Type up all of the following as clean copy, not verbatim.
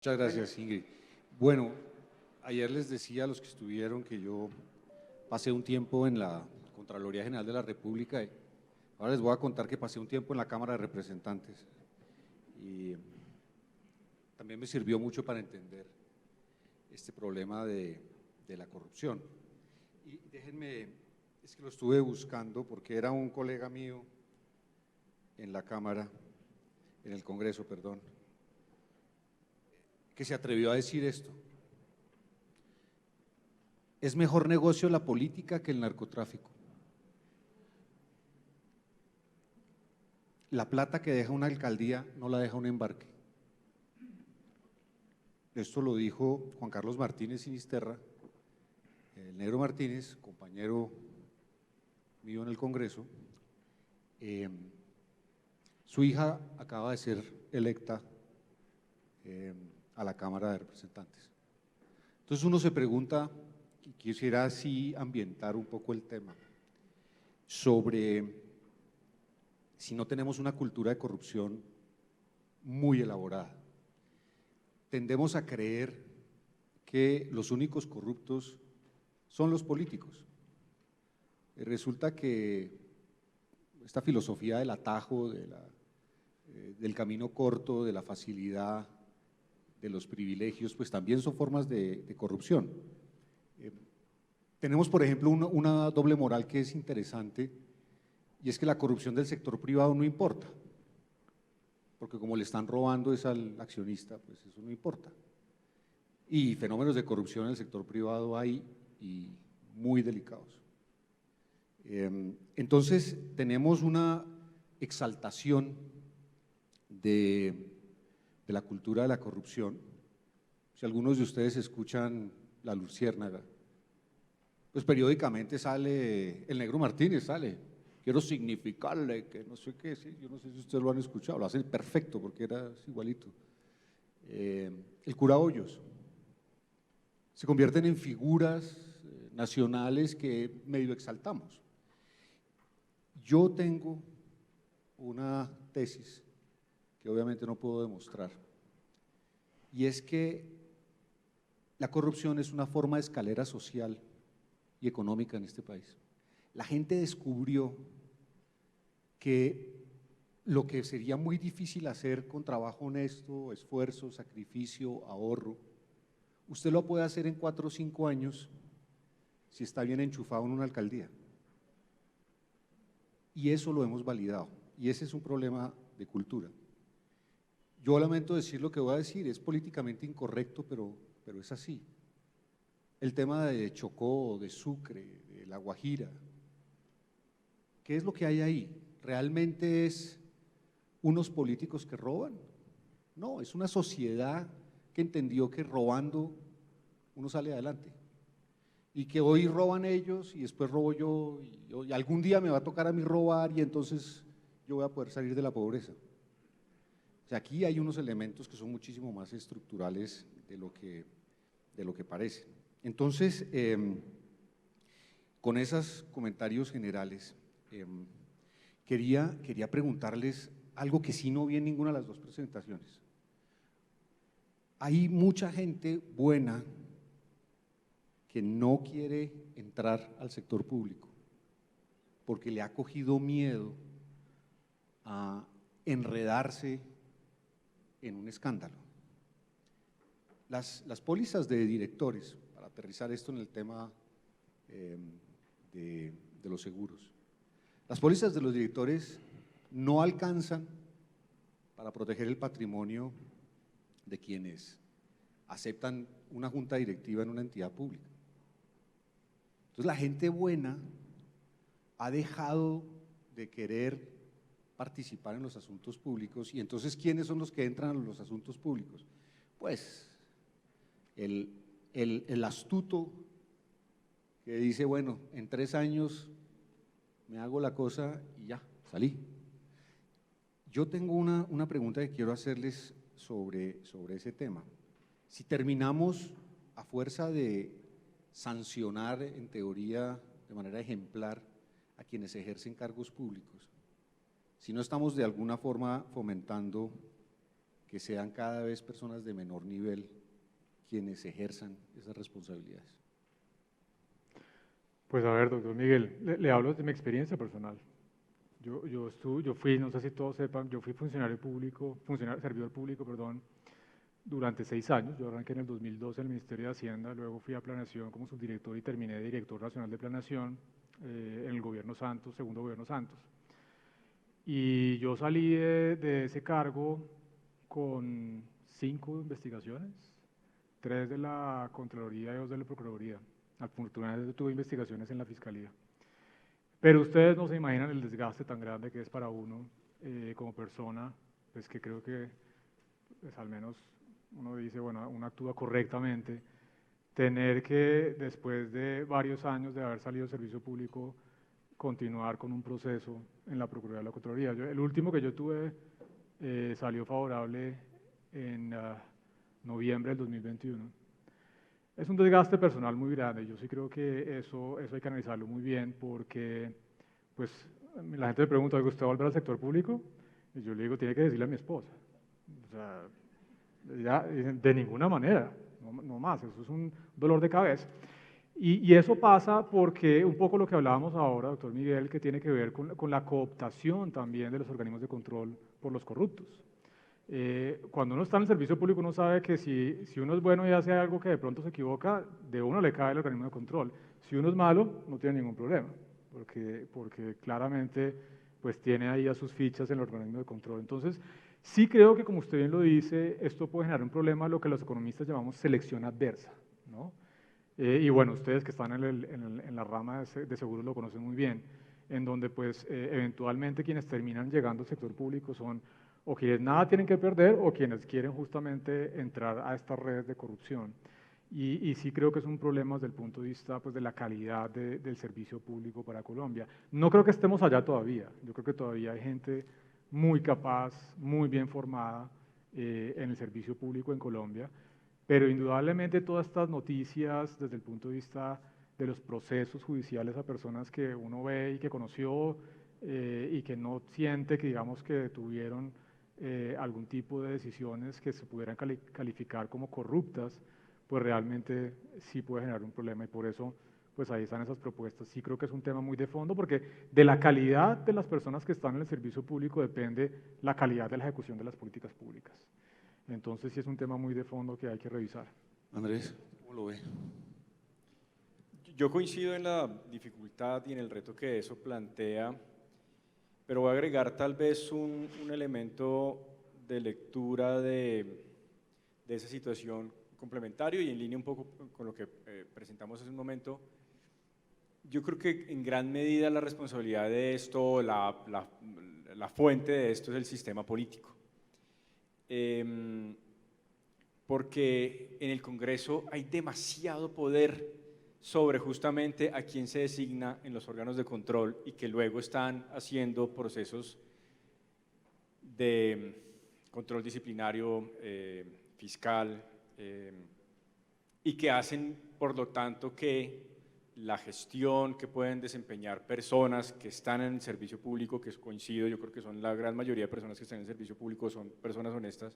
Muchas gracias, Ingrid. Bueno, ayer les decía a los que estuvieron que yo pasé un tiempo en la Contraloría General de la República y ahora les voy a contar que pasé un tiempo en la Cámara de Representantes y también me sirvió mucho para entender este problema de la corrupción. Y déjenme, es que lo estuve buscando porque era un colega mío en la Cámara, en el Congreso, perdón, que se atrevió a decir esto: es mejor negocio la política que el narcotráfico. La plata que deja una alcaldía no la deja un embarque. Esto lo dijo Juan Carlos Martínez Sinisterra, el Negro Martínez, compañero mío en el Congreso. Su hija acaba de ser electa a la Cámara de Representantes. Entonces uno se pregunta, y quisiera así ambientar un poco el tema, sobre si no tenemos una cultura de corrupción muy elaborada. Tendemos a creer que los únicos corruptos son los políticos. Resulta que esta filosofía del atajo, del camino corto, de la facilidad, de los privilegios, pues también son formas de corrupción. Tenemos, por ejemplo, una doble moral que es interesante, y es que la corrupción del sector privado no importa, porque como le están robando es al accionista, pues eso no importa. Y fenómenos de corrupción en el sector privado hay, y muy delicados. Entonces tenemos una exaltación de la cultura de la corrupción. Si algunos de ustedes escuchan La Luciérnaga, pues periódicamente sale el Negro Martínez, quiero significarle que no sé qué, ¿sí? Yo no sé si ustedes lo han escuchado, lo hacen perfecto porque era igualito. El cura Hoyos. Se convierten en figuras nacionales que medio exaltamos. Yo tengo una tesis que obviamente no puedo demostrar, y es que la corrupción es una forma de escalera social y económica en este país. La gente descubrió que lo que sería muy difícil hacer con trabajo honesto, esfuerzo, sacrificio, ahorro, usted lo puede hacer en 4 o 5 años si está bien enchufado en una alcaldía. Y eso lo hemos validado, y ese es un problema de cultura. Yo lamento decir lo que voy a decir, es políticamente incorrecto, pero es así. El tema de Chocó, de Sucre, de La Guajira, ¿qué es lo que hay ahí? ¿Realmente es unos políticos que roban? No, es una sociedad que entendió que robando uno sale adelante, y que hoy roban ellos y después robo yo, y algún día me va a tocar a mí robar y entonces yo voy a poder salir de la pobreza. O sea, aquí hay unos elementos que son muchísimo más estructurales de lo que parece. Entonces, con esos comentarios generales, quería preguntarles algo que sí no vi en ninguna de las dos presentaciones. Hay mucha gente buena que no quiere entrar al sector público porque le ha cogido miedo a enredarse en un escándalo. Las pólizas de directores, para aterrizar esto en el tema de los seguros, las pólizas de los directores no alcanzan para proteger el patrimonio de quienes aceptan una junta directiva en una entidad pública. Entonces la gente buena ha dejado de querer participar en los asuntos públicos, y entonces ¿quiénes son los que entran a los asuntos públicos? Pues el astuto que dice, bueno, en 3 años me hago la cosa y ya, salí. Yo tengo una pregunta que quiero hacerles sobre ese tema. Si terminamos a fuerza de sancionar en teoría de manera ejemplar a quienes ejercen cargos públicos, si no estamos de alguna forma fomentando que sean cada vez personas de menor nivel quienes ejerzan esas responsabilidades? Pues a ver, doctor Miguel, le hablo de mi experiencia personal. Yo fui, no sé si todos sepan, yo fui servidor público, perdón, durante 6 años. Yo arranqué en el 2012 en el Ministerio de Hacienda, luego fui a Planeación como subdirector y terminé de director nacional de Planeación en el gobierno Santos, segundo gobierno Santos. Y yo salí de ese cargo con 5 investigaciones, 3 de la Contraloría y 2 de la Procuraduría. Afortunadamente tuve investigaciones en la Fiscalía. Pero ustedes no se imaginan el desgaste tan grande que es para uno como persona, pues que creo que pues al menos uno dice, bueno, uno actúa correctamente, tener que después de varios años de haber salido del servicio público, continuar con un proceso en la Procuraduría de la Contraloría. El último que yo tuve salió favorable en noviembre del 2021. Es un desgaste personal muy grande. Yo sí creo que eso hay que analizarlo muy bien porque, pues, la gente me pregunta, ¿usted va a volver al sector público? Y yo le digo, tiene que decirle a mi esposa. O sea, ya, de ninguna manera, no más, eso es un dolor de cabeza. Y eso pasa porque un poco lo que hablábamos ahora, doctor Miguel, que tiene que ver con la cooptación también de los organismos de control por los corruptos. Cuando uno está en el servicio público, uno sabe que si uno es bueno y hace algo que de pronto se equivoca, de uno le cae el organismo de control. Si uno es malo, no tiene ningún problema, porque claramente pues tiene ahí a sus fichas en el organismo de control. Entonces, sí creo que, como usted bien lo dice, esto puede generar un problema, lo que los economistas llamamos selección adversa, ¿no? Y bueno, ustedes que están en la rama de seguros lo conocen muy bien, en donde pues eventualmente quienes terminan llegando al sector público son o quienes nada tienen que perder o quienes quieren justamente entrar a estas redes de corrupción. Y sí creo que es un problema desde el punto de vista pues, de la calidad del servicio público para Colombia. No creo que estemos allá todavía, yo creo que todavía hay gente muy capaz, muy bien formada en el servicio público en Colombia, pero indudablemente todas estas noticias desde el punto de vista de los procesos judiciales a personas que uno ve y que conoció y que no siente que digamos que tuvieron algún tipo de decisiones que se pudieran calificar como corruptas, pues realmente sí puede generar un problema y por eso pues ahí están esas propuestas. Sí creo que es un tema muy de fondo porque de la calidad de las personas que están en el servicio público depende la calidad de la ejecución de las políticas públicas. Entonces sí es un tema muy de fondo que hay que revisar. Andrés, ¿cómo lo ve? Yo coincido en la dificultad y en el reto que eso plantea, pero voy a agregar tal vez un elemento de lectura de esa situación complementario y en línea un poco con lo que presentamos hace un momento. Yo creo que en gran medida la responsabilidad de esto, la fuente de esto es el sistema político. Porque en el Congreso hay demasiado poder sobre justamente a quién se designa en los órganos de control y que luego están haciendo procesos de control disciplinario, fiscal, y que hacen, por lo tanto, que la gestión que pueden desempeñar personas que están en el servicio público, que coincido, yo creo que son la gran mayoría de personas que están en el servicio público, son personas honestas,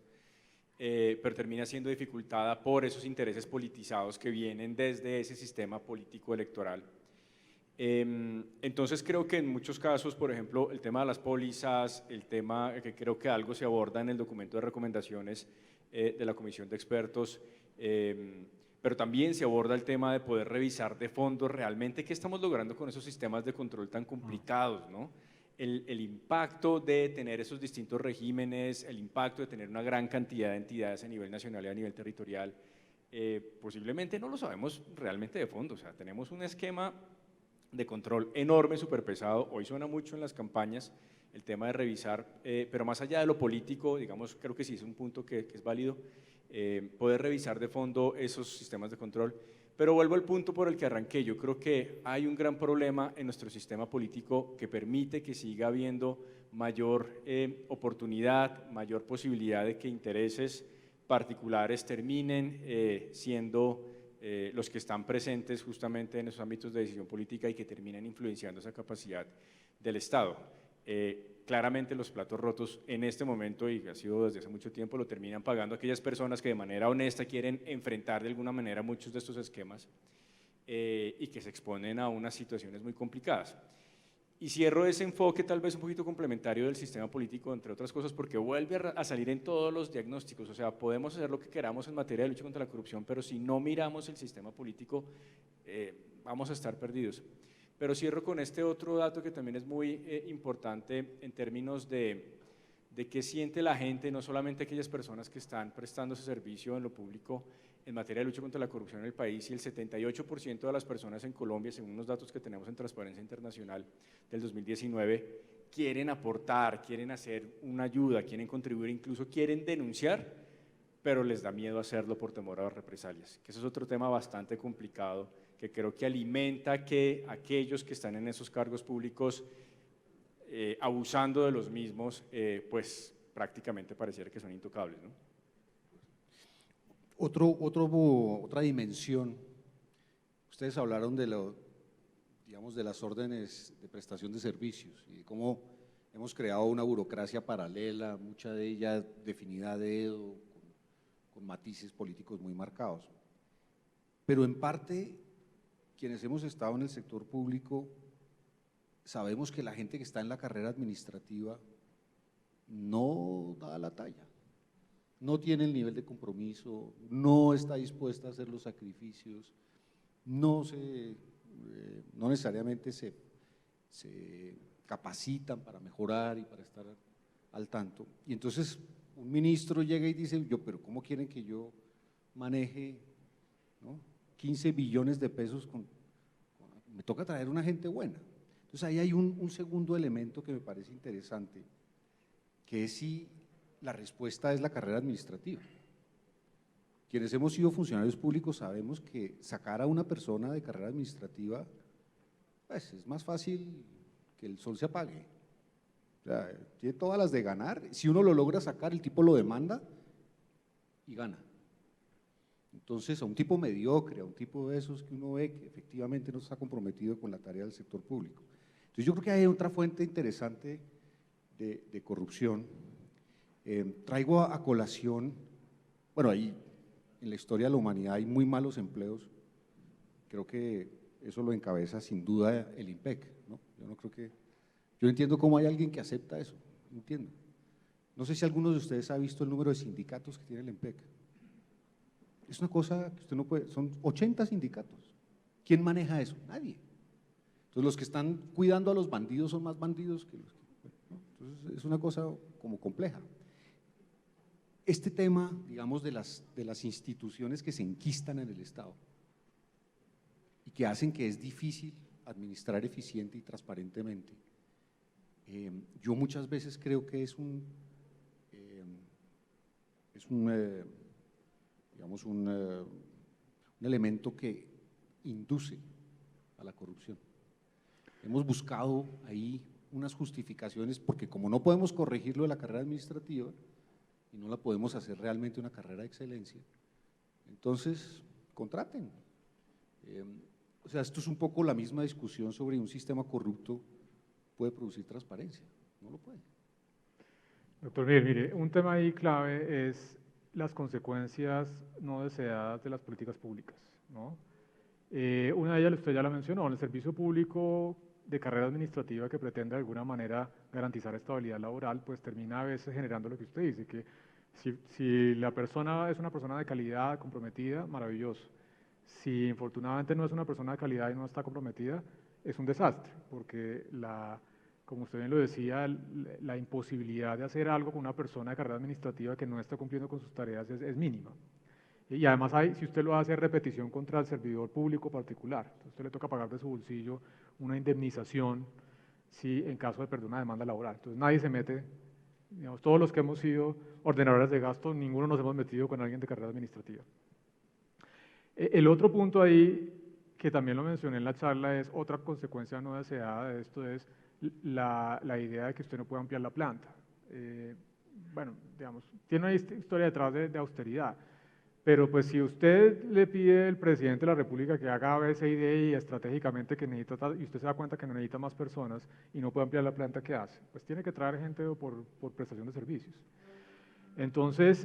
pero termina siendo dificultada por esos intereses politizados que vienen desde ese sistema político electoral. Entonces creo que en muchos casos, por ejemplo, el tema de las pólizas, el tema que creo que algo se aborda en el documento de recomendaciones de la Comisión de Expertos, pero también se aborda el tema de poder revisar de fondo realmente qué estamos logrando con esos sistemas de control tan complicados, ¿no? El impacto de tener esos distintos regímenes, el impacto de tener una gran cantidad de entidades a nivel nacional y a nivel territorial, posiblemente no lo sabemos realmente de fondo. O sea, tenemos un esquema de control enorme, súper pesado. Hoy suena mucho en las campañas el tema de revisar, pero más allá de lo político, digamos, creo que sí es un punto que es válido, poder revisar de fondo esos sistemas de control. Pero vuelvo al punto por el que arranqué. Yo creo que hay un gran problema en nuestro sistema político que permite que siga habiendo mayor oportunidad, mayor posibilidad de que intereses particulares terminen siendo los que están presentes justamente en esos ámbitos de decisión política y que terminen influenciando esa capacidad del Estado. claramente los platos rotos en este momento, y ha sido desde hace mucho tiempo, lo terminan pagando aquellas personas que de manera honesta quieren enfrentar de alguna manera muchos de estos esquemas y que se exponen a unas situaciones muy complicadas. Y cierro ese enfoque tal vez un poquito complementario del sistema político, entre otras cosas, porque vuelve a salir en todos los diagnósticos. O sea, podemos hacer lo que queramos en materia de lucha contra la corrupción, pero si no miramos el sistema político, vamos a estar perdidos. Pero cierro con este otro dato que también es muy importante en términos de qué siente la gente, no solamente aquellas personas que están prestando ese servicio en lo público en materia de lucha contra la corrupción en el país, y el 78% de las personas en Colombia, según unos datos que tenemos en Transparencia Internacional del 2019, quieren aportar, quieren hacer una ayuda, quieren contribuir, incluso quieren denunciar, pero les da miedo hacerlo por temor a las represalias, que ese es otro tema bastante complicado, que creo que alimenta que aquellos que están en esos cargos públicos abusando de los mismos, pues prácticamente pareciera que son intocables, ¿no? Otra dimensión, ustedes hablaron digamos, de las órdenes de prestación de servicios y de cómo hemos creado una burocracia paralela, mucha de ella definida a dedo, con matices políticos muy marcados. Pero en parte, quienes hemos estado en el sector público, sabemos que la gente que está en la carrera administrativa no da la talla. No tiene el nivel de compromiso, no está dispuesta a hacer los sacrificios, no necesariamente se capacitan para mejorar y para estar al tanto. Y entonces un ministro llega y dice, pero ¿cómo quieren que yo maneje, ¿no?, 15 billones de pesos? Me toca traer una gente buena. Entonces ahí hay un segundo elemento que me parece interesante, que es si la respuesta es la carrera administrativa. Quienes hemos sido funcionarios públicos sabemos que sacar a una persona de carrera administrativa, pues es más fácil que el sol se apague. O sea, tiene todas las de ganar. Si uno lo logra sacar, el tipo lo demanda y gana. Entonces, a un tipo mediocre, a un tipo de esos que uno ve que efectivamente no está comprometido con la tarea del sector público. Entonces, yo creo que hay otra fuente interesante de corrupción. Traigo a colación, bueno, ahí en la historia de la humanidad hay muy malos empleos, creo que eso lo encabeza sin duda el INPEC, ¿no? Yo entiendo cómo hay alguien que acepta eso, entiendo. No sé si alguno de ustedes ha visto el número de sindicatos que tiene el INPEC. Es una cosa que usted no puede, son 80 sindicatos. ¿Quién maneja eso? Nadie. Entonces los que están cuidando a los bandidos son más bandidos que los que… ¿no? Entonces es una cosa como compleja. Este tema, digamos, de las instituciones que se enquistan en el Estado y que hacen que es difícil administrar eficiente y transparentemente, yo muchas veces creo que es un elemento que induce a la corrupción. Hemos buscado ahí unas justificaciones porque como no podemos corregirlo de la carrera administrativa y no la podemos hacer realmente una carrera de excelencia, entonces contraten. O sea, esto es un poco la misma discusión sobre un sistema corrupto puede producir transparencia, no lo puede. Doctor Miguel, mire, un tema ahí clave es las consecuencias no deseadas de las políticas públicas, ¿no? Una de ellas usted ya la mencionó, el servicio público de carrera administrativa que pretende de alguna manera garantizar estabilidad laboral, pues termina a veces generando lo que usted dice, que si la persona es una persona de calidad, comprometida, maravilloso. Si infortunadamente no es una persona de calidad y no está comprometida, es un desastre, porque como usted bien lo decía, la imposibilidad de hacer algo con una persona de carrera administrativa que no está cumpliendo con sus tareas es mínima. Y además si usted lo hace a repetición contra el servidor público particular, entonces usted le toca pagar de su bolsillo una indemnización en caso de perder una demanda laboral. Entonces nadie se mete, digamos, todos los que hemos sido ordenadores de gasto, ninguno nos hemos metido con alguien de carrera administrativa. El otro punto ahí, que también lo mencioné en la charla, es otra consecuencia no deseada de esto, es la idea de que usted no puede ampliar la planta. Bueno, digamos, tiene una historia detrás de austeridad, Pero pues si usted le pide al presidente de la República que haga A, B, C y D y estratégicamente que necesita, y usted se da cuenta que no necesita más personas y no puede ampliar la planta, ¿qué hace? Pues tiene que traer gente por prestación de servicios. Entonces,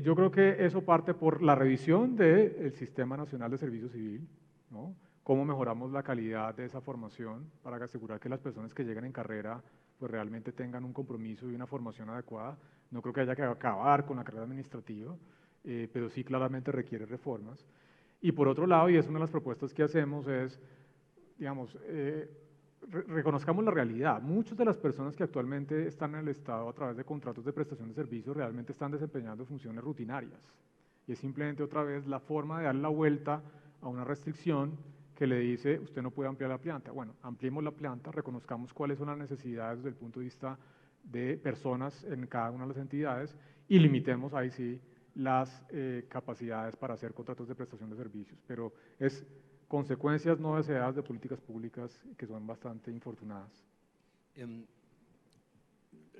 yo creo que eso parte por la revisión del Sistema Nacional de Servicio Civil, ¿no? Cómo mejoramos la calidad de esa formación para asegurar que las personas que lleguen en carrera pues realmente tengan un compromiso y una formación adecuada. No creo que haya que acabar con la carrera administrativa, pero sí claramente requiere reformas. Y por otro lado, y es una de las propuestas que hacemos, es, digamos, reconozcamos la realidad. Muchas de las personas que actualmente están en el Estado a través de contratos de prestación de servicios realmente están desempeñando funciones rutinarias. Y es simplemente otra vez la forma de dar la vuelta a una restricción que le dice, usted no puede ampliar la planta. Bueno, ampliemos la planta, reconozcamos cuáles son las necesidades desde el punto de vista de personas en cada una de las entidades y limitemos ahí sí las capacidades para hacer contratos de prestación de servicios. Pero es consecuencias no deseadas de políticas públicas que son bastante infortunadas.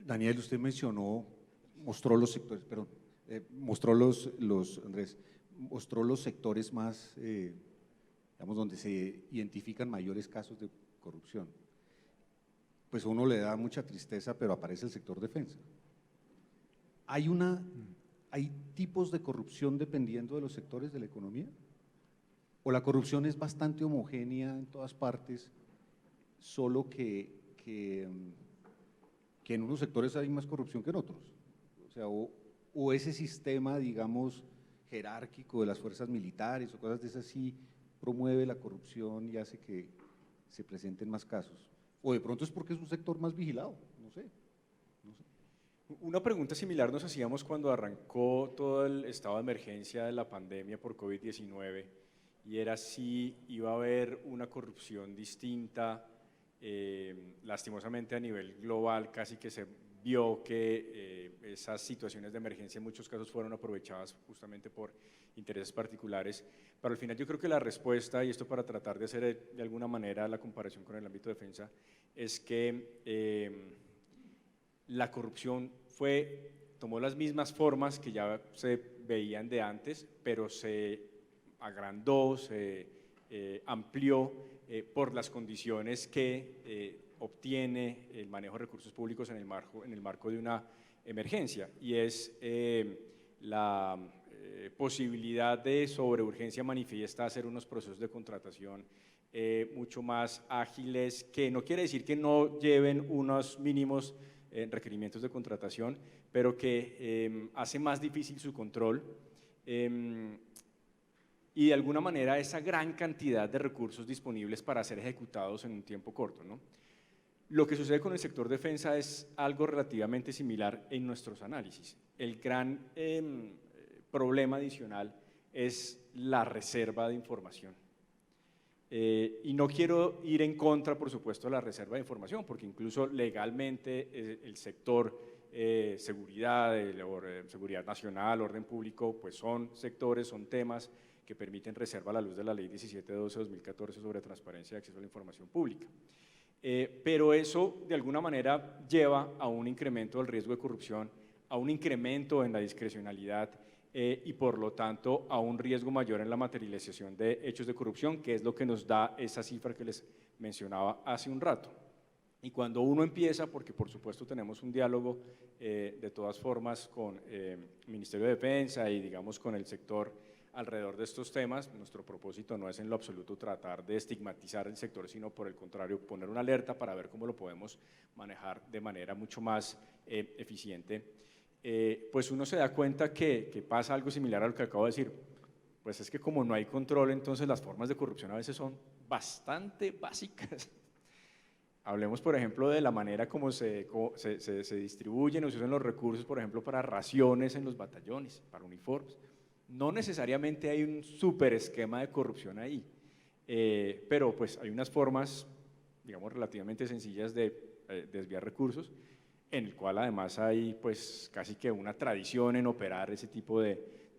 Daniel, usted mostró los sectores, perdón, Andrés, mostró los sectores más, digamos, donde se identifican mayores casos de corrupción. Pues a uno le da mucha tristeza, pero aparece el sector defensa. ¿Hay tipos de corrupción dependiendo de los sectores de la economía? ¿O la corrupción es bastante homogénea en todas partes, solo que en unos sectores hay más corrupción que en otros? O sea, o ese sistema, digamos, jerárquico de las fuerzas militares o cosas de esas sí promueve la corrupción y hace que se presenten más casos. O de pronto es porque es un sector más vigilado, no sé. Una pregunta similar nos hacíamos cuando arrancó todo el estado de emergencia de la pandemia por COVID-19 y era si iba a haber una corrupción distinta, lastimosamente a nivel global casi que se vio que esas situaciones de emergencia en muchos casos fueron aprovechadas justamente por intereses particulares, pero al final yo creo que la respuesta, y esto para tratar de hacer de alguna manera la comparación con el ámbito de defensa, es que la corrupción tomó las mismas formas que ya se veían de antes, pero se agrandó, se amplió por las condiciones que obtiene el manejo de recursos públicos en el marco de una emergencia, y es la posibilidad de sobre urgencia manifiesta hacer unos procesos de contratación mucho más ágiles, que no quiere decir que no lleven unos mínimos requerimientos de contratación, pero que hace más difícil su control y de alguna manera esa gran cantidad de recursos disponibles para ser ejecutados en un tiempo corto, ¿no? Lo que sucede con el sector defensa es algo relativamente similar en nuestros análisis. El gran problema adicional es la reserva de información. Y no quiero ir en contra, por supuesto, de la reserva de información, porque incluso legalmente el sector seguridad, seguridad nacional, orden público, pues son sectores, son temas que permiten reserva a la luz de la Ley 1712-2014 sobre transparencia y acceso a la información pública. Pero eso de alguna manera lleva a un incremento del riesgo de corrupción, a un incremento en la discrecionalidad y por lo tanto a un riesgo mayor en la materialización de hechos de corrupción, que es lo que nos da esa cifra que les mencionaba hace un rato. Y cuando uno empieza, porque por supuesto tenemos un diálogo de todas formas con el Ministerio de Defensa y digamos con el sector alrededor de estos temas, nuestro propósito no es en lo absoluto tratar de estigmatizar el sector, sino por el contrario poner una alerta para ver cómo lo podemos manejar de manera mucho más eficiente. Pues uno se da cuenta que pasa algo similar a lo que acabo de decir, pues es que como no hay control, entonces las formas de corrupción a veces son bastante básicas. Hablemos, por ejemplo, de la manera como se distribuyen o se usan los recursos, por ejemplo, para raciones en los batallones, para uniformes. No necesariamente hay un súper esquema de corrupción ahí, pero pues hay unas formas, digamos, relativamente sencillas de desviar recursos, en el cual además hay pues casi que una tradición en operar ese tipo de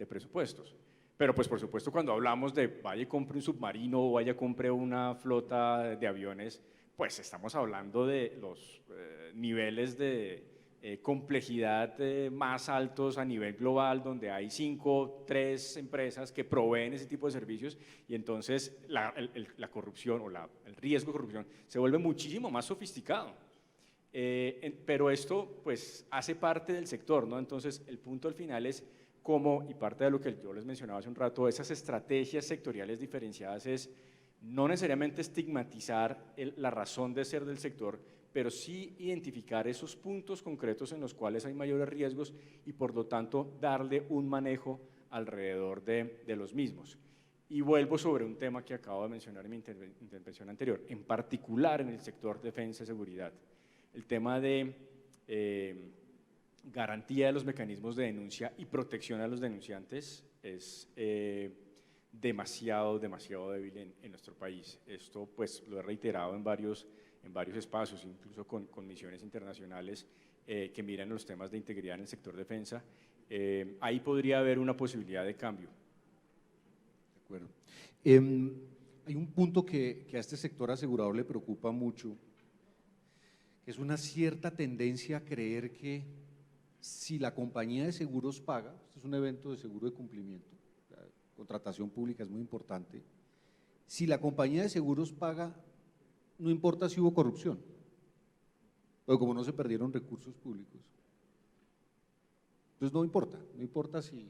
presupuestos. Pero pues por supuesto cuando hablamos de vaya y compre un submarino o vaya y compre una flota de aviones, pues estamos hablando de los niveles de complejidad más altos a nivel global, donde hay 5, 3 empresas que proveen ese tipo de servicios y entonces la corrupción o el riesgo de corrupción se vuelve muchísimo más sofisticado. Pero esto pues hace parte del sector, ¿no? Entonces el punto al final es cómo, y parte de lo que yo les mencionaba hace un rato, esas estrategias sectoriales diferenciadas es no necesariamente estigmatizar la razón de ser del sector, pero sí identificar esos puntos concretos en los cuales hay mayores riesgos y por lo tanto darle un manejo alrededor de los mismos. Y vuelvo sobre un tema que acabo de mencionar en mi intervención anterior, en particular en el sector defensa y seguridad. El tema de garantía de los mecanismos de denuncia y protección a los denunciantes es demasiado débil en nuestro país. Esto pues lo he reiterado en varios espacios, incluso con misiones internacionales que miran los temas de integridad en el sector defensa. Ahí podría haber una posibilidad de cambio. De acuerdo. Hay un punto que a este sector asegurador le preocupa mucho, que es una cierta tendencia a creer que si la compañía de seguros paga, esto es un evento de seguro de cumplimiento, la contratación pública es muy importante, si la compañía de seguros paga, no importa si hubo corrupción, pero como no se perdieron recursos públicos, entonces no importa si…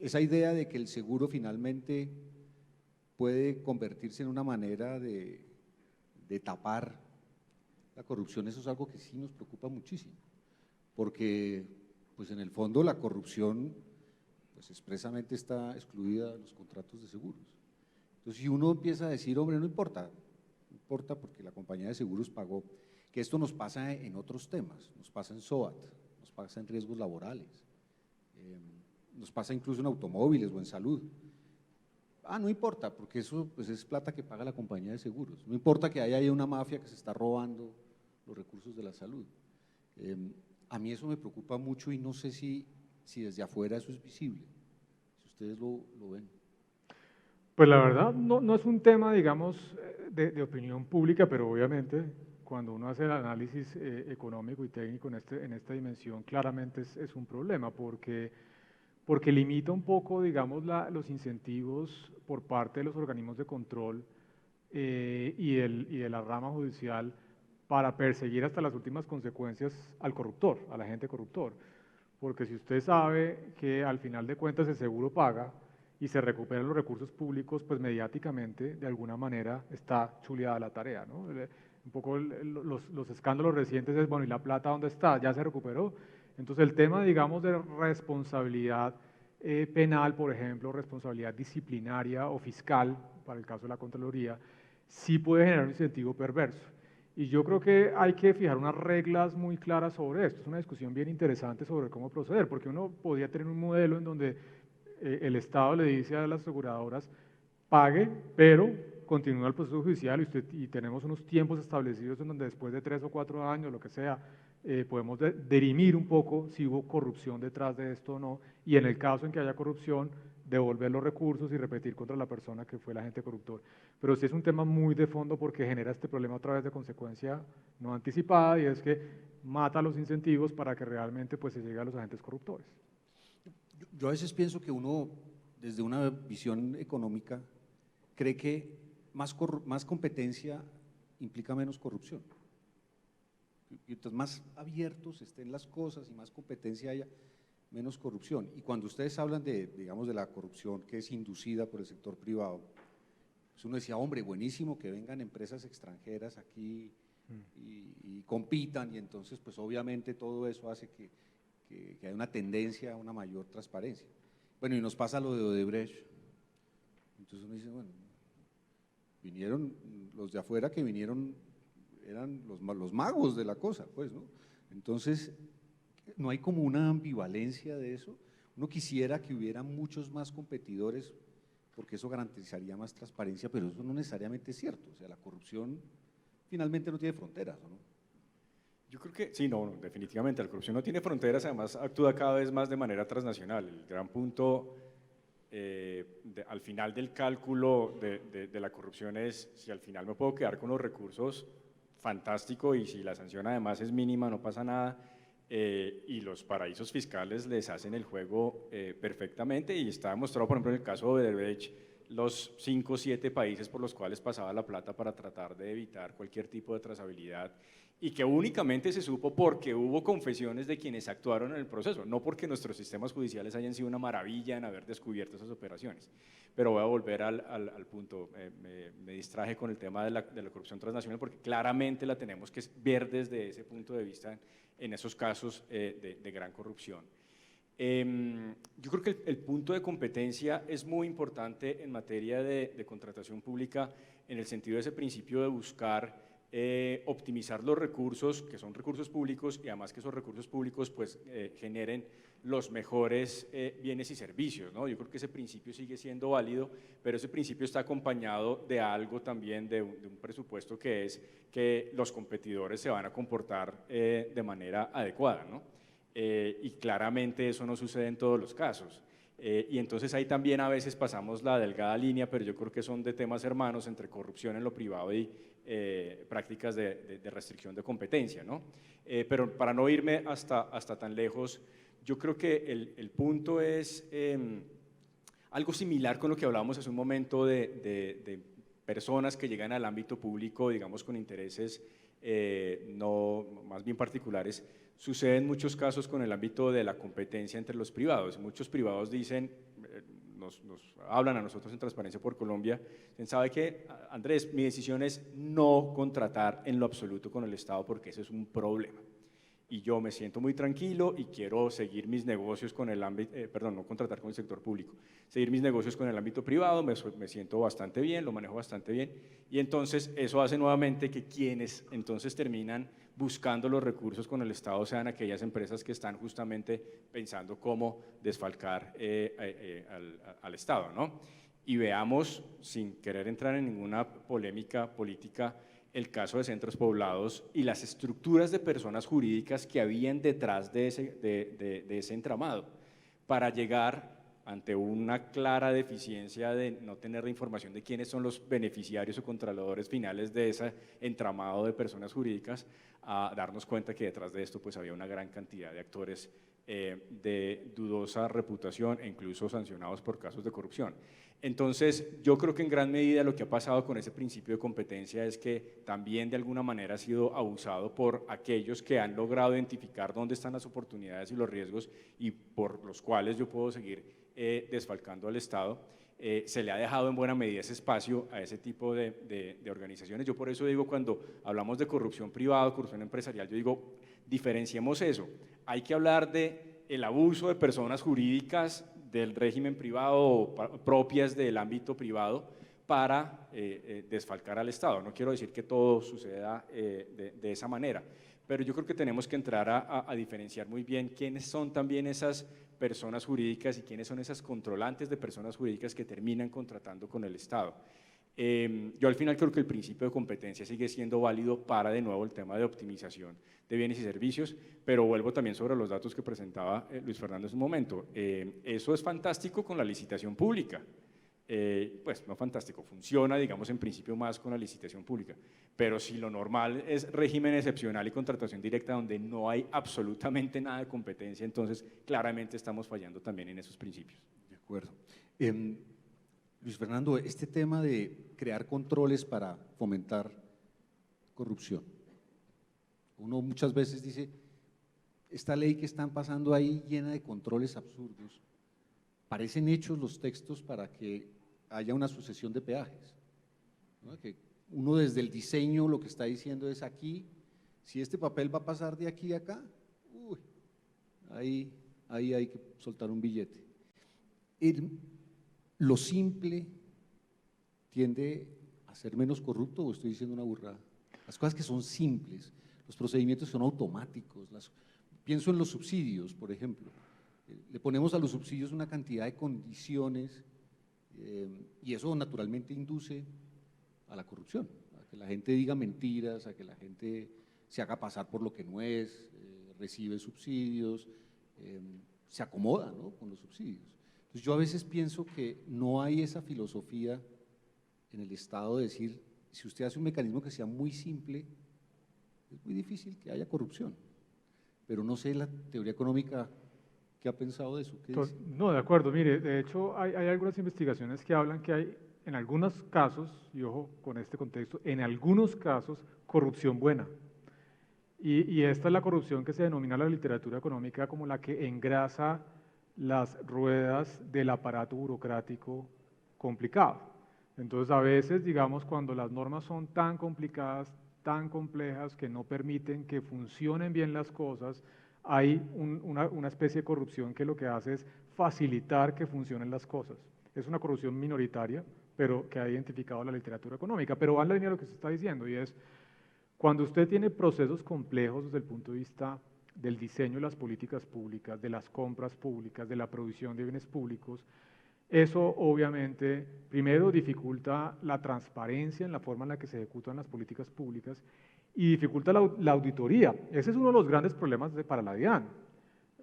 esa idea de que el seguro finalmente puede convertirse en una manera de tapar la corrupción, eso es algo que sí nos preocupa muchísimo, porque pues en el fondo la corrupción pues expresamente está excluida de los contratos de seguros. Entonces si uno empieza a decir, hombre, no importa porque la compañía de seguros pagó, que esto nos pasa en otros temas, nos pasa en SOAT, nos pasa en riesgos laborales, nos pasa incluso en automóviles o en salud. No importa, porque eso pues es plata que paga la compañía de seguros. No importa que haya una mafia que se está robando los recursos de la salud. A mí eso me preocupa mucho y no sé si desde afuera eso es visible, si ustedes lo ven. Pues la verdad no es un tema, digamos, de opinión pública, pero obviamente cuando uno hace el análisis económico y técnico en esta dimensión, claramente es un problema, porque limita un poco, digamos, los incentivos por parte de los organismos de control y de la rama judicial para perseguir hasta las últimas consecuencias al corruptor, al agente corruptor. Porque si usted sabe que al final de cuentas el seguro paga y se recuperan los recursos públicos, pues mediáticamente, de alguna manera, está chuleada la tarea, ¿no? Un poco los escándalos recientes es, bueno, ¿y la plata dónde está? ¿Ya se recuperó? Entonces el tema, digamos, de responsabilidad penal, por ejemplo, responsabilidad disciplinaria o fiscal, para el caso de la Contraloría, sí puede generar un incentivo perverso. Y yo creo que hay que fijar unas reglas muy claras sobre esto. Es una discusión bien interesante sobre cómo proceder, porque uno podría tener un modelo en donde el Estado le dice a las aseguradoras, pague, pero continúa el proceso judicial y tenemos unos tiempos establecidos en donde después de 3 o 4 años, lo que sea, podemos dirimir un poco si hubo corrupción detrás de esto o no, y en el caso en que haya corrupción, devolver los recursos y repetir contra la persona que fue el agente corruptor. Pero sí es un tema muy de fondo porque genera este problema a través de consecuencia no anticipada y es que mata los incentivos para que realmente pues, se llegue a los agentes corruptores. Yo a veces pienso que uno, desde una visión económica, cree que más competencia implica menos corrupción. Y entonces más abiertos estén las cosas y más competencia haya, menos corrupción. Y cuando ustedes hablan digamos, de la corrupción que es inducida por el sector privado, pues uno decía, hombre, buenísimo que vengan empresas extranjeras aquí y compitan, y entonces pues obviamente todo eso hace que haya una tendencia a una mayor transparencia. Bueno, y nos pasa lo de Odebrecht. Entonces uno dice, bueno, vinieron los de afuera que vinieron, eran los magos de la cosa, pues, ¿no? Entonces, no hay como una ambivalencia de eso. Uno quisiera que hubiera muchos más competidores porque eso garantizaría más transparencia, pero eso no necesariamente es cierto. O sea, la corrupción finalmente no tiene fronteras, ¿no? Yo creo que sí, no, definitivamente, la corrupción no tiene fronteras, además actúa cada vez más de manera transnacional. El gran punto al final del cálculo de la corrupción es si al final me puedo quedar con los recursos fantástico, y si la sanción además es mínima no pasa nada, y los paraísos fiscales les hacen el juego perfectamente, y está demostrado, por ejemplo, en el caso de Odebrecht, los 5 o 7 países por los cuales pasaba la plata para tratar de evitar cualquier tipo de trazabilidad, y que únicamente se supo porque hubo confesiones de quienes actuaron en el proceso, no porque nuestros sistemas judiciales hayan sido una maravilla en haber descubierto esas operaciones. Pero voy a volver al punto, me distraje con el tema de la corrupción transnacional, porque claramente la tenemos que ver desde ese punto de vista en esos casos de gran corrupción. Yo creo que el punto de competencia es muy importante en materia de contratación pública, en el sentido de ese principio de buscar optimizar los recursos, que son recursos públicos, y además que esos recursos públicos pues, generen los mejores bienes y servicios, ¿no? Yo creo que ese principio sigue siendo válido, pero ese principio está acompañado de algo también, de un presupuesto, que es que los competidores se van a comportar de manera adecuada, ¿no? Y claramente eso no sucede en todos los casos. Y entonces ahí también a veces pasamos la delgada línea, pero yo creo que son de temas hermanos entre corrupción en lo privado y prácticas de restricción de competencia, ¿no? Pero para no irme hasta tan lejos, yo creo que el punto es algo similar con lo que hablábamos hace un momento de personas que llegan al ámbito público, digamos, con intereses no más bien particulares. Sucede en muchos casos con el ámbito de la competencia entre los privados. Muchos privados dicen, nos hablan a nosotros en Transparencia por Colombia, ¿sabe qué, Andrés? Mi decisión es no contratar en lo absoluto con el Estado, porque ese es un problema. Y yo me siento muy tranquilo y quiero seguir mis negocios con el ámbito, no contratar con el sector público, seguir mis negocios con el ámbito privado, me siento bastante bien, lo manejo bastante bien, y entonces eso hace nuevamente que quienes entonces terminan buscando los recursos con el Estado sean aquellas empresas que están justamente pensando cómo desfalcar al Estado, ¿no? Y veamos, sin querer entrar en ninguna polémica política, el caso de Centros Poblados y las estructuras de personas jurídicas que habían detrás de ese entramado, para llegar ante una clara deficiencia de no tener la información de quiénes son los beneficiarios o controladores finales de ese entramado de personas jurídicas, a darnos cuenta que detrás de esto pues había una gran cantidad de actores de dudosa reputación e incluso sancionados por casos de corrupción. Entonces, yo creo que en gran medida lo que ha pasado con ese principio de competencia es que también de alguna manera ha sido abusado por aquellos que han logrado identificar dónde están las oportunidades y los riesgos, y por los cuales yo puedo seguir desfalcando al Estado. Se le ha dejado en buena medida ese espacio a ese tipo de organizaciones. Yo por eso digo, cuando hablamos de corrupción privada, corrupción empresarial, yo digo, diferenciemos eso. Hay que hablar del abuso de personas jurídicas del régimen privado o propias del ámbito privado para desfalcar al Estado. No quiero decir que todo suceda de esa manera, pero yo creo que tenemos que entrar a diferenciar muy bien quiénes son también esas personas jurídicas y quiénes son esas controlantes de personas jurídicas que terminan contratando con el Estado. Yo al final creo que el principio de competencia sigue siendo válido para, de nuevo, el tema de optimización de bienes y servicios, pero vuelvo también sobre los datos que presentaba Luis Fernando en un momento. Eso es fantástico con la licitación pública. Pues no fantástico, funciona, digamos, en principio más con la licitación pública, pero si lo normal es régimen excepcional y contratación directa donde no hay absolutamente nada de competencia, entonces claramente estamos fallando también en esos principios. De acuerdo. Luis Fernando, este tema de crear controles para fomentar corrupción. Uno muchas veces dice, esta ley que están pasando ahí llena de controles absurdos, parecen hechos los textos para que haya una sucesión de peajes, ¿no? Que uno desde el diseño lo que está diciendo es aquí, si este papel va a pasar de aquí a acá, ahí hay que soltar un billete. ¿Lo simple tiende a ser menos corrupto o estoy diciendo una burrada? Las cosas que son simples, los procedimientos son automáticos. Pienso en los subsidios, por ejemplo. Le ponemos a los subsidios una cantidad de condiciones y eso naturalmente induce a la corrupción, a que la gente diga mentiras, a que la gente se haga pasar por lo que no es, recibe subsidios, se acomoda, ¿no?, con los subsidios. Entonces yo a veces pienso que no hay esa filosofía en el Estado de decir, si usted hace un mecanismo que sea muy simple, es muy difícil que haya corrupción, pero no sé la teoría económica, ¿qué ha pensado de eso? ¿Qué dice? No, de acuerdo, mire, de hecho hay algunas investigaciones que hablan que hay en algunos casos, y ojo con este contexto, en algunos casos corrupción buena. Y esta es la corrupción que se denomina en la literatura económica como la que engrasa las ruedas del aparato burocrático complicado. Entonces, a veces, digamos, cuando las normas son tan complicadas, tan complejas, que no permiten que funcionen bien las cosas, hay una especie de corrupción que lo que hace es facilitar que funcionen las cosas. Es una corrupción minoritaria, pero que ha identificado la literatura económica. Pero va en la línea de lo que se está diciendo, y es cuando usted tiene procesos complejos desde el punto de vista del diseño de las políticas públicas, de las compras públicas, de la provisión de bienes públicos, eso obviamente primero dificulta la transparencia en la forma en la que se ejecutan las políticas públicas y dificulta la auditoría. Ese es uno de los grandes problemas para la DIAN.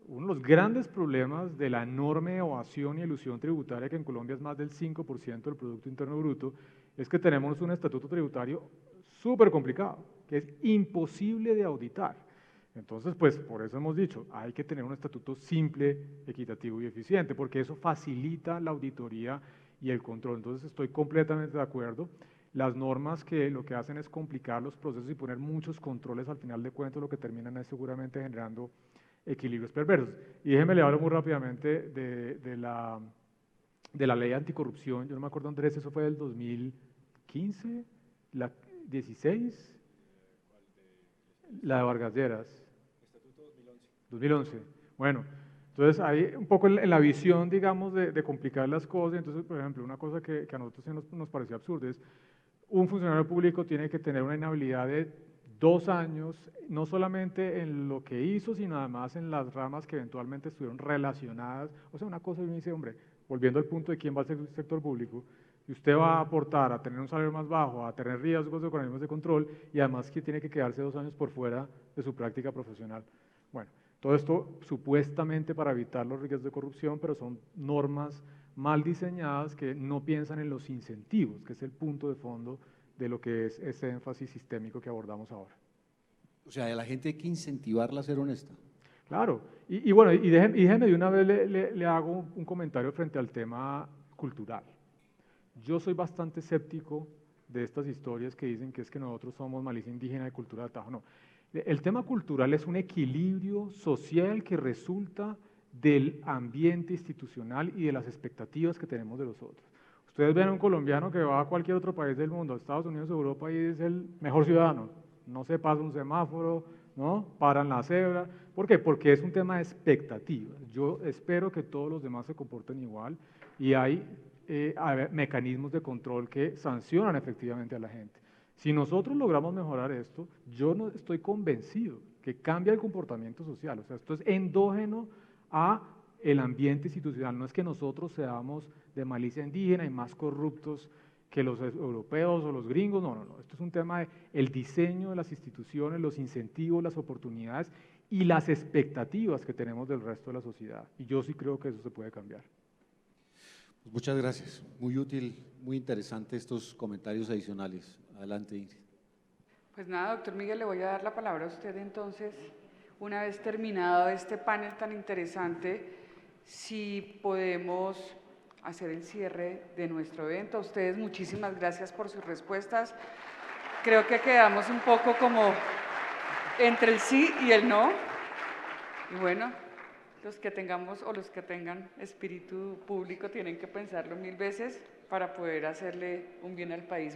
Uno de los grandes problemas de la enorme evasión y elusión tributaria, que en Colombia es más del 5% del Producto Interno Bruto, es que tenemos un estatuto tributario súper complicado, que es imposible de auditar. Entonces, pues por eso hemos dicho, hay que tener un estatuto simple, equitativo y eficiente, porque eso facilita la auditoría y el control. Entonces, estoy completamente de acuerdo. Las normas que lo que hacen es complicar los procesos y poner muchos controles, al final de cuentas lo que terminan es seguramente generando equilibrios perversos. Y déjeme le hablo muy rápidamente de la ley anticorrupción. Yo no me acuerdo, Andrés, eso fue del 2015, la 16, la de Vargas Lleras. Estatuto 2011. 2011. Bueno, entonces hay un poco en la visión, digamos, de complicar las cosas. Entonces, por ejemplo, una cosa que a nosotros nos pareció absurda es un funcionario público tiene que tener una inhabilidad de 2 años, no solamente en lo que hizo, sino además en las ramas que eventualmente estuvieron relacionadas. O sea, una cosa que uno dice, hombre, volviendo al punto de quién va al sector público, y usted va a aportar a tener un salario más bajo, a tener riesgos de organismos de control, y además que tiene que quedarse 2 años por fuera de su práctica profesional. Bueno, todo esto supuestamente para evitar los riesgos de corrupción, pero son normas mal diseñadas que no piensan en los incentivos, que es el punto de fondo de lo que es ese énfasis sistémico que abordamos ahora. O sea, a la gente hay que incentivarla a ser honesta. Claro, y bueno, y déjeme de una vez le hago un comentario frente al tema cultural. Yo soy bastante escéptico de estas historias que dicen que es que nosotros somos malicia indígena y cultura de atajo. No, el tema cultural es un equilibrio social que resulta del ambiente institucional y de las expectativas que tenemos de los otros. Ustedes ven a un colombiano que va a cualquier otro país del mundo, a Estados Unidos, Europa, y es el mejor ciudadano. No se pasa un semáforo, ¿no? Paran la cebra. ¿Por qué? Porque es un tema de expectativas. Yo espero que todos los demás se comporten igual y hay mecanismos de control que sancionan efectivamente a la gente. Si nosotros logramos mejorar esto, yo no estoy convencido que cambia el comportamiento social. O sea, esto es endógeno a el ambiente institucional. No es que nosotros seamos de malicia indígena y más corruptos que los europeos o los gringos. No, no, no. Esto es un tema de el diseño de las instituciones, los incentivos, las oportunidades y las expectativas que tenemos del resto de la sociedad. Y yo sí creo que eso se puede cambiar. Pues muchas gracias. Muy útil, muy interesante estos comentarios adicionales. Adelante, Ingrid. Pues nada, doctor Miguel, le voy a dar la palabra a usted entonces, una vez terminado este panel tan interesante, si podemos hacer el cierre de nuestro evento. A ustedes muchísimas gracias por sus respuestas. Creo que quedamos un poco como entre el sí y el no. Y bueno, los que tengamos o los que tengan espíritu público tienen que pensarlo 1000 veces para poder hacerle un bien al país.